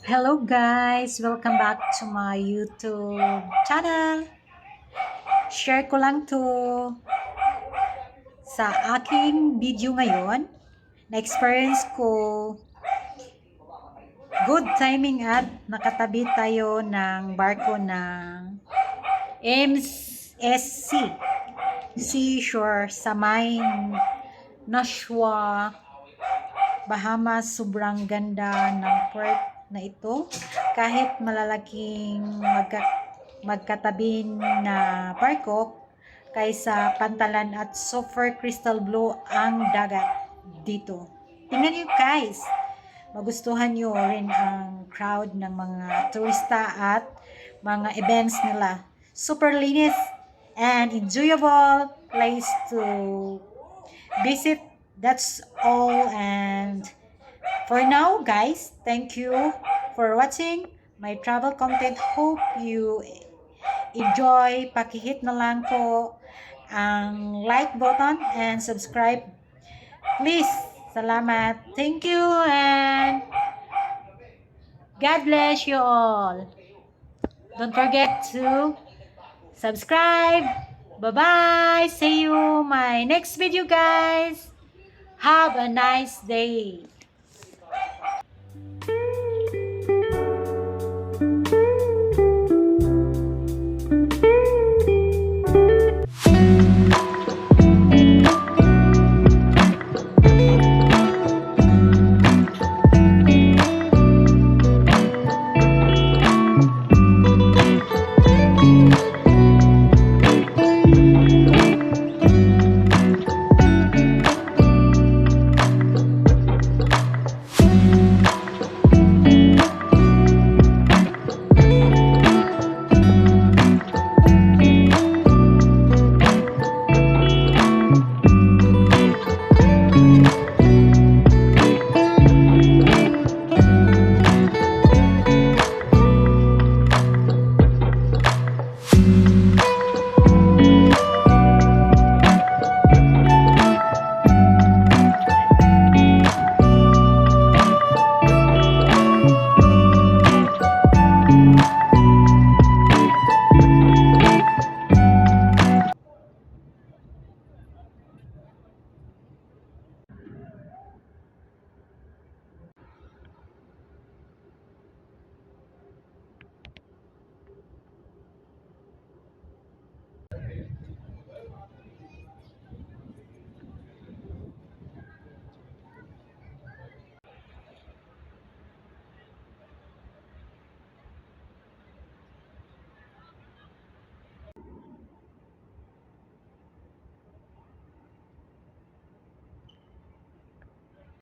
Hello guys! Welcome back to my YouTube channel. Share ko lang to sa aking video ngayon. Na-experience ko good timing at nakatabi tayo ng barko ng MSC Seashore sa may Nashua, Bahamas. Sobrang ganda ng port na ito. Kahit malalaking magkatabi na barko kaysa pantalan at super crystal blue ang dagat dito. Tingnan niyo guys, magustuhan niyo rin ang crowd ng mga turista at mga events nila. Super linis and enjoyable place to visit. That's all, and for now guys, thank you for watching my travel content. Hope you enjoy. Pakihit na lang po ang like button and subscribe. Please, salamat. Thank you and God bless you all. Don't forget to subscribe. Bye-bye. See you my next video guys. Have a nice day.